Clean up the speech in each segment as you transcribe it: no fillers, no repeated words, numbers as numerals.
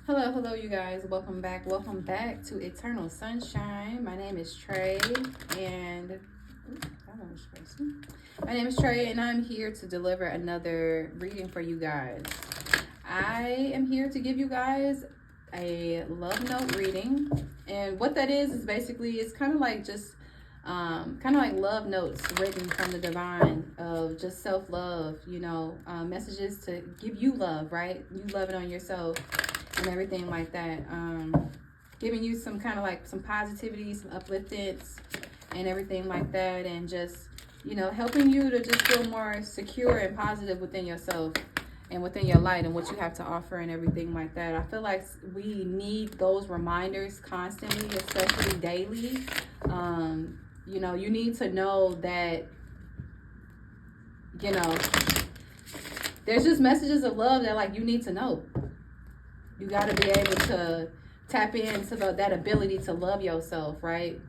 Hello, you guys. Welcome back to Eternal Sunshine. My name is Trey, and I'm here to deliver another reading for you guys. I am here to give you guys a love note reading, and what that is basically it's kind of like just love notes written from the divine of just self-love, messages to give you love, right? You love it on yourself and everything like that. Giving you some kind of like some positivity, some upliftance and everything like that, and just, helping you to just feel more secure and positive within yourself and within your light and what you have to offer and everything like that. I feel like we need those reminders constantly, especially daily. You need to know that, there's just messages of love that like you need to know. You got to be able to tap into that ability to love yourself, right?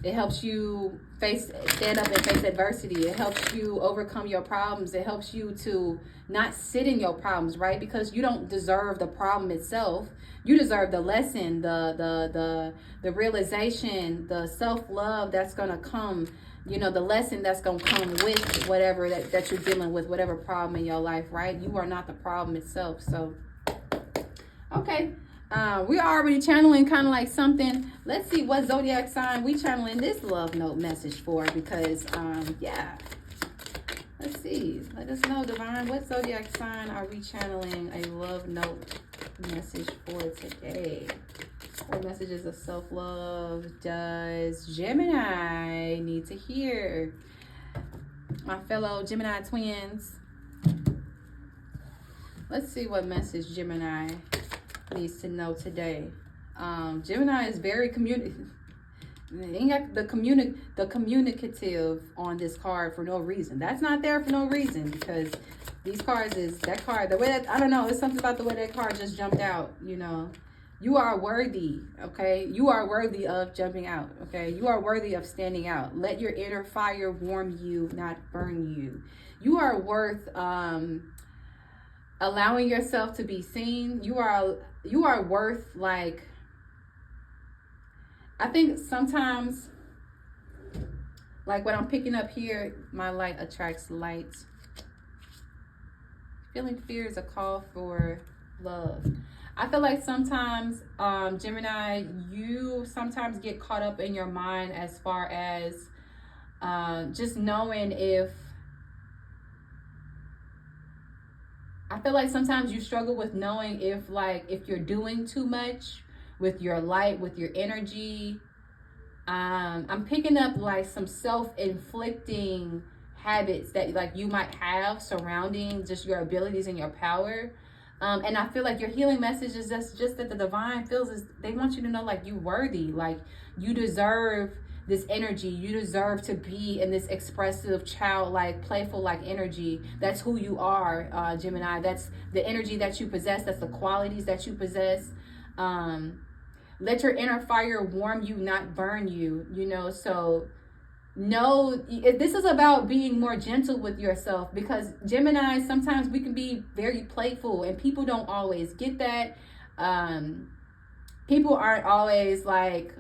It helps you stand up and face adversity. It helps you overcome your problems. It helps you to not sit in your problems, right? Because you don't deserve the problem itself. You deserve the lesson, the realization, the self-love that's going to come, the lesson that's going to come with whatever that you're dealing with, whatever problem in your life, right? You are not the problem itself. So, okay. We're already channeling kind of like something. Let's see what zodiac sign we channeling this love note message for, because let's see. Let us know, divine, what zodiac sign are we channeling a love note message for today? What messages of self-love does Gemini need to hear? My fellow Gemini twins. Let's see what message Gemini needs to know today. Gemini is very the communicative on this card for no reason. That's not there for no reason, because these cards is that card, the way that, I don't know, it's something about the way that card just jumped out. You are worthy, okay? You are worthy of jumping out, okay? You are worthy of standing out. Let your inner fire warm you, not burn you. You are worth allowing yourself to be seen. You are worth, like, I think sometimes, like what I'm picking up here, my light attracts light. Feeling fear is a call for love. I feel like sometimes, Gemini, you sometimes get caught up in your mind as far as just knowing if, I feel like sometimes you struggle with knowing if you're doing too much with your light, with your energy. I'm picking up like some self-inflicting habits that like you might have surrounding just your abilities and your power. And I feel like your healing message is just that the divine feels is they want you to know like you're worthy, like you deserve this energy. You deserve to be in this expressive, childlike, playful like energy. That's who you are, Gemini. That's the energy that you possess. That's the qualities that you possess. Let your inner fire warm you, not burn you, so no, this is about being more gentle with yourself, because Gemini, sometimes we can be very playful and people don't always get that. People aren't always like,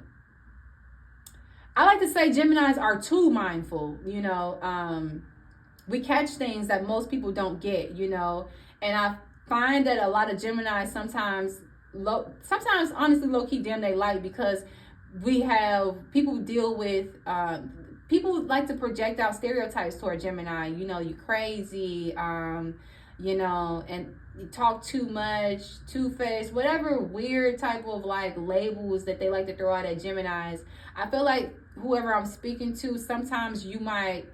I like to say Geminis are too mindful, we catch things that most people don't get, and I find that a lot of Geminis sometimes honestly low-key dim they light, because people deal with, people like to project out stereotypes toward Gemini. You crazy, and you talk too much, two-faced, whatever weird type of like labels that they like to throw out at Geminis. I feel like whoever I'm speaking to, sometimes you might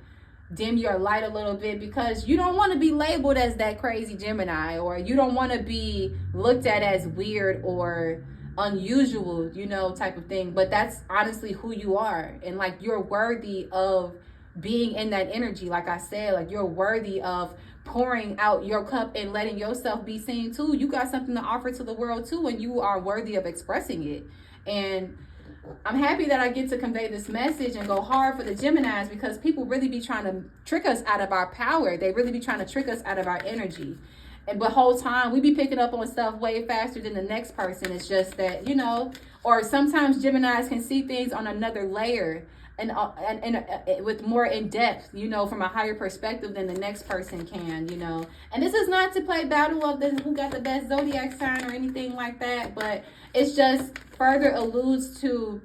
dim your light a little bit because you don't want to be labeled as that crazy Gemini, or you don't want to be looked at as weird or unusual, type of thing. But that's honestly who you are, and like you're worthy of being in that energy. Like I said, like you're worthy of pouring out your cup and letting yourself be seen too. You got something to offer to the world too, and you are worthy of expressing it. And I'm happy that I get to convey this message and go hard for the Geminis, because people really be trying to trick us out of our power. They really be trying to trick us out of our energy. And the whole time we be picking up on stuff way faster than the next person. It's just that, you know, or sometimes Geminis can see things on another layer and with more in depth, you know, from a higher perspective than the next person can, you know. And this is not to play battle of the who got the best zodiac sign or anything like that, but it's just further alludes to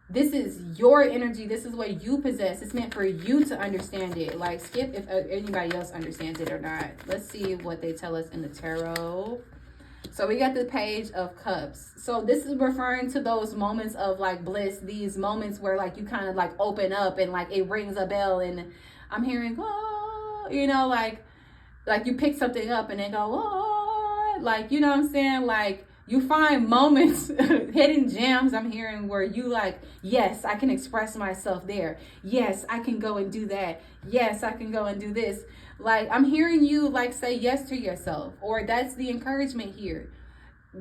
this is your energy. This is what you possess. It's meant for you to understand it. Like, skip if anybody else understands it or not. Let's see what they tell us in the tarot. So we got the Page of Cups. So this is referring to those moments of like bliss. These moments where like you kind of like open up and like it rings a bell. And I'm hearing, oh, you know, like you pick something up and then go, oh, like, you know what I'm saying? Like, you find moments, hidden gems, I'm hearing, where you like, yes, I can express myself there. Yes, I can go and do that. Yes, I can go and do this. Like, I'm hearing you like say yes to yourself, or that's the encouragement here.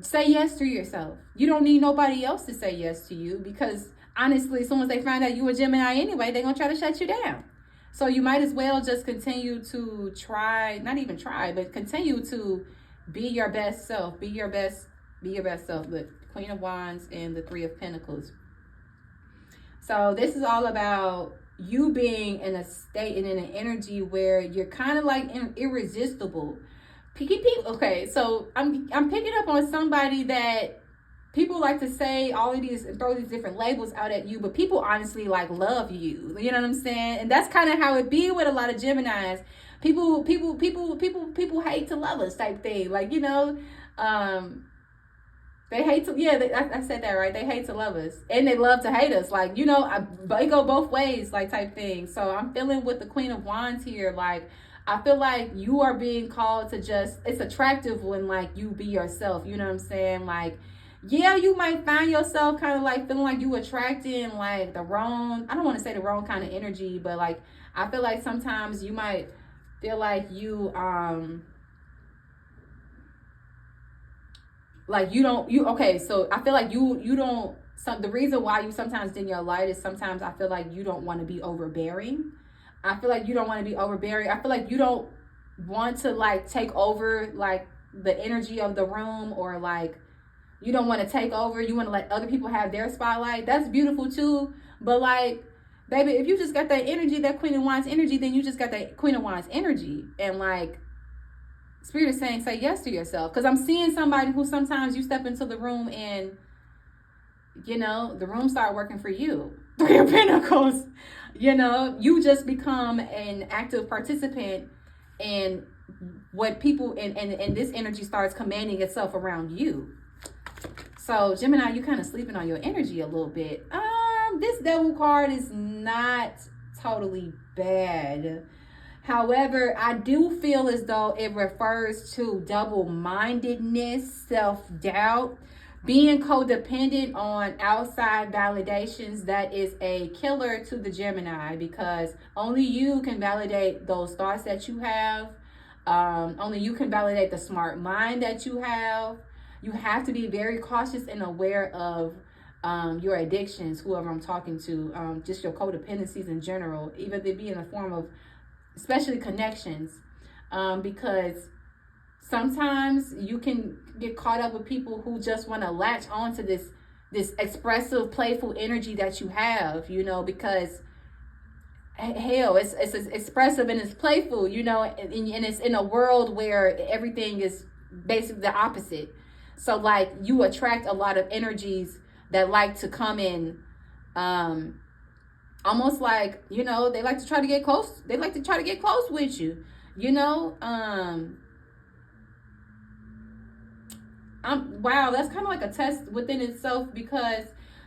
Say yes to yourself. You don't need nobody else to say yes to you, because honestly, as soon as they find out you a Gemini anyway, they're going to try to shut you down. So you might as well just continue to try, not even try, but continue to be your best self. Be your best self. The Queen of Wands and the Three of Pentacles. So this is all about you being in a state and in an energy where you're kind of like irresistible. Okay, so I'm picking up on somebody that people like to say all of these and throw these different labels out at you, but people honestly like love you. You know what I'm saying? And that's kind of how it be with a lot of Geminis. People hate to love us type thing. Like, you know, they hate to, yeah, I said that right. They hate to love us and they love to hate us. Like, you know, they go both ways, like type thing. So I'm feeling with the Queen of Wands here, like, I feel like you are being called to just, it's attractive when like you be yourself. You know what I'm saying? Like, yeah, you might find yourself kind of like feeling like you attracting like the wrong, I don't want to say the wrong kind of energy, but like, I feel like sometimes you might feel like you, like okay, so I feel like you don't, the reason why you sometimes dim your light is sometimes I feel like you don't want to be overbearing. I feel like you don't want to be overbearing. I feel like you don't want to like take over like the energy of the room, or like you don't want to take over. You want to let other people have their spotlight. That's beautiful too. But like, baby, if you just got that energy, that Queen of Wands energy, then you just got that Queen of Wands energy. And like, Spirit is saying, say yes to yourself. Because I'm seeing somebody who sometimes you step into the room and, you know, the room start working for you. Three of Pentacles. You know, you just become an active participant in what people, and this energy starts commanding itself around you. So, Gemini, you kind of sleeping on your energy a little bit. This Devil card is not totally bad. However, I do feel as though it refers to double-mindedness, self-doubt, being codependent on outside validations. That is a killer to the Gemini, because only you can validate those thoughts that you have. Only you can validate the smart mind that you have. You have to be very cautious and aware of your addictions, whoever I'm talking to, just your codependencies in general, even they be in the form of especially connections, because sometimes you can get caught up with people who just want to latch on to this expressive, playful energy that you have, you know, because hell, it's expressive and it's playful, you know, and it's in a world where everything is basically the opposite. So like, you attract a lot of energies that like to come in, almost like, you know, they like to try to get close. They like to try to get close with you, you know. Wow, that's kind of like a test within itself, because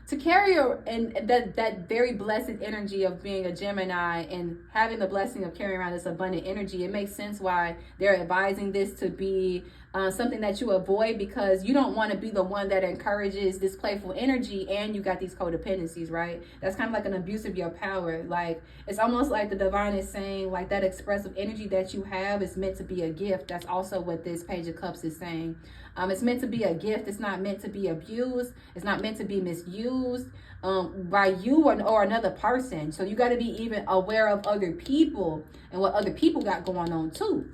to carry that very blessed energy of being a Gemini and having the blessing of carrying around this abundant energy, it makes sense why they're advising this to be something that you avoid, because you don't want to be the one that encourages this playful energy and you got these codependencies, right? That's kind of like an abuse of your power. Like, it's almost like the divine is saying, like, that expressive energy that you have is meant to be a gift. That's also what this Page of Cups is saying. It's meant to be a gift. It's not meant to be abused. It's not meant to be misused by you or another person. So you got to be even aware of other people and what other people got going on too.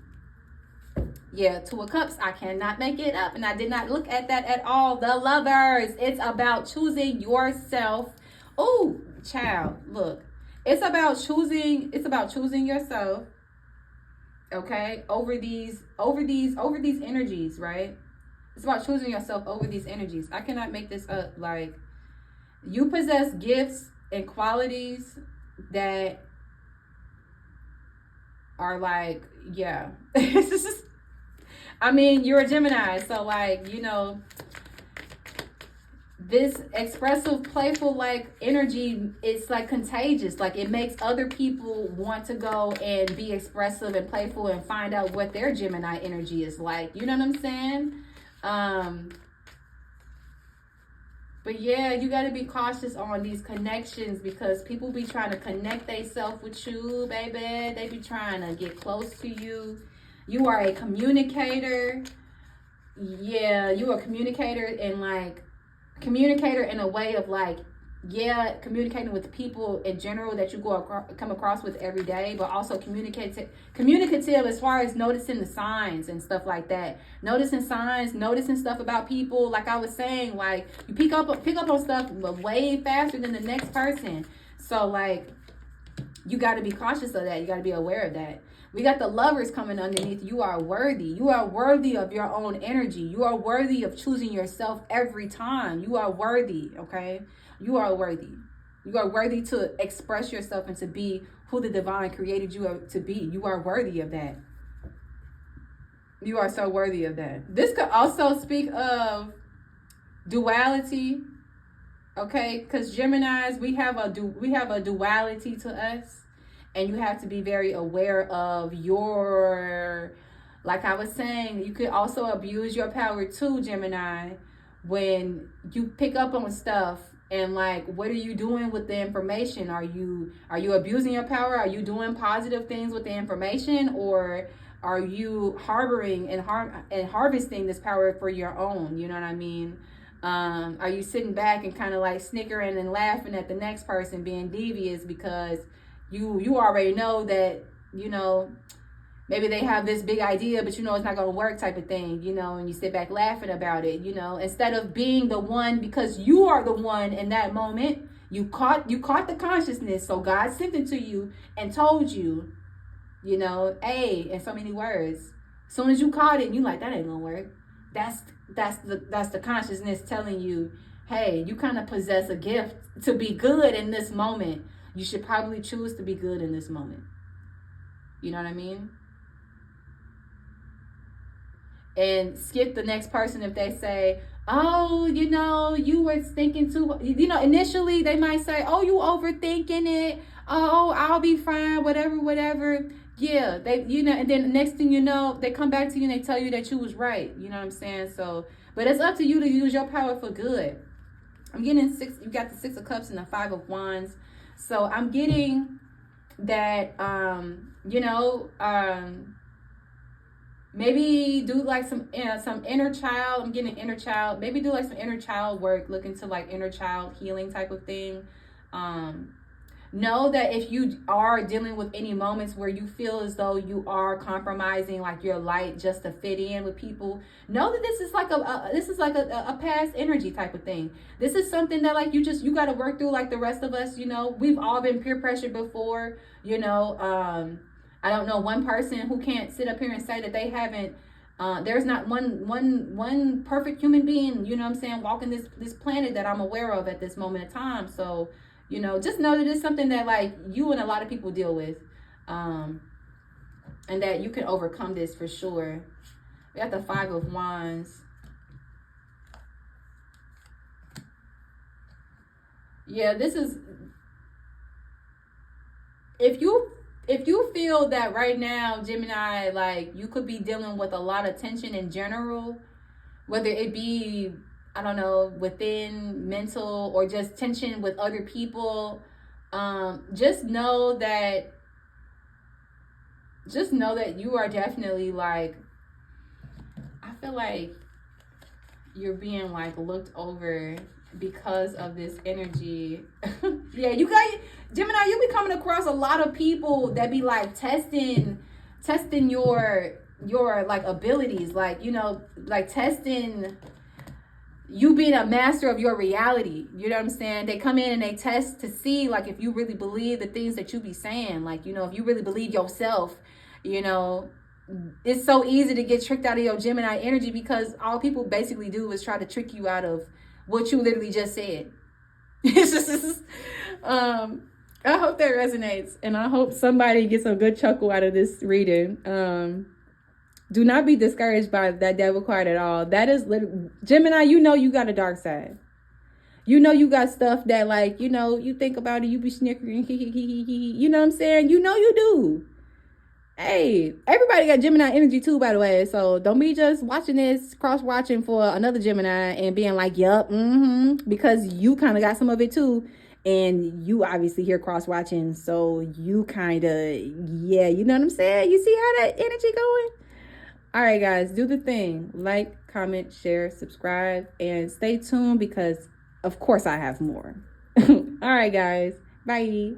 Yeah, Two of Cups. I cannot make it up. And I did not look at that at all. The lovers. It's about choosing yourself. Oh, child, look. It's about choosing yourself, okay, over these energies, right? It's about choosing yourself over these energies. I cannot make this up. Like, you possess gifts and qualities that are like, yeah. I mean, you're a Gemini, so like, you know, this expressive, playful, like, energy, it's like contagious. Like, it makes other people want to go and be expressive and playful and find out what their Gemini energy is like. You know what I'm saying? But yeah, you got to be cautious on these connections, because people be trying to connect themselves with you, baby. They be trying to get close to you. You are a communicator. Yeah, you are a communicator, and like, communicator in a way of like, yeah, communicating with people in general that you come across with every day, but also communicative as far as noticing the signs and stuff like that. Noticing signs, noticing stuff about people. Like I was saying, like, you pick up on stuff way faster than the next person. So like, you got to be cautious of that. You got to be aware of that. We got the lovers coming underneath. You are worthy. You are worthy of your own energy. You are worthy of choosing yourself every time. You are worthy, okay? You are worthy. You are worthy to express yourself and to be who the divine created you to be. You are worthy of that. You are so worthy of that. This could also speak of duality, okay? Because Geminis, we have a duality to us. And you have to be very aware of your, like I was saying, you could also abuse your power too, Gemini, when you pick up on stuff and like, what are you doing with the information? Are you abusing your power? Are you doing positive things with the information, or are you harboring and harvesting this power for your own? You know what I mean? Are you sitting back and kind of like snickering and laughing at the next person being devious because you already know that, you know, maybe they have this big idea, but you know it's not going to work type of thing, you know, and you sit back laughing about it, you know, instead of being the one, because you are the one in that moment. You caught the consciousness, so God sent it to you and told you, you know, hey, in so many words. As soon as you caught it, you like, that ain't gonna work. That's the consciousness telling you, hey, you kind of possess a gift to be good in this moment. You should probably choose to be good in this moment. You know what I mean? And skip the next person if they say, oh, you know, you were thinking too, you know, initially they might say, oh, you overthinking it. Oh, I'll be fine, whatever. Yeah, they, you know, and then the next thing you know, they come back to you and they tell you that you was right. You know what I'm saying? So, but it's up to you to use your power for good. I'm getting you got the 6 of Cups and the 5 of Wands. So I'm getting that, you know, maybe do like some inner child. I'm getting inner child. Maybe do like some inner child work, look into like inner child healing type of thing. Know that if you are dealing with any moments where you feel as though you are compromising like your light just to fit in with people, know that this is like a past energy type of thing. This is something that like you got to work through like the rest of us. You know, we've all been peer pressured before. You know, I don't know one person who can't sit up here and say that they haven't. There's not one perfect human being, you know what I'm saying, walking this planet that I'm aware of at this moment in time. So, you know, just know that it's something that like you and a lot of people deal with, and that you can overcome this for sure. We got the 5 of Wands. Yeah, this is, if you feel that right now, Gemini, like you could be dealing with a lot of tension in general, whether it be, I don't know, within mental or just tension with other people, just know that you are definitely like, I feel like you're being like looked over because of this energy. Yeah, you got, Gemini, you be coming across a lot of people that be like testing your your like abilities, like, you know, like testing you being a master of your reality. You know what I'm saying? They come in and they test to see like if you really believe the things that you be saying, like, you know, if you really believe yourself. You know, it's so easy to get tricked out of your Gemini energy because all people basically do is try to trick you out of what you literally just said. It's just I hope that resonates, and I hope somebody gets a good chuckle out of this reading. Do not be discouraged by that devil card at all. That is Gemini, you know you got a dark side. You know you got stuff that, like, you know, you think about it, you be snickering, you know what I'm saying? You know you do. Hey, everybody got Gemini energy too, by the way. So don't be just watching this, cross-watching for another Gemini and being like, yup, because you kind of got some of it too. And you obviously hear cross-watching, so you kind of, yeah, you know what I'm saying? You see how that energy going? All right, guys, do the thing. Like, comment, share, subscribe, and stay tuned because, of course, I have more. All right, guys. Bye.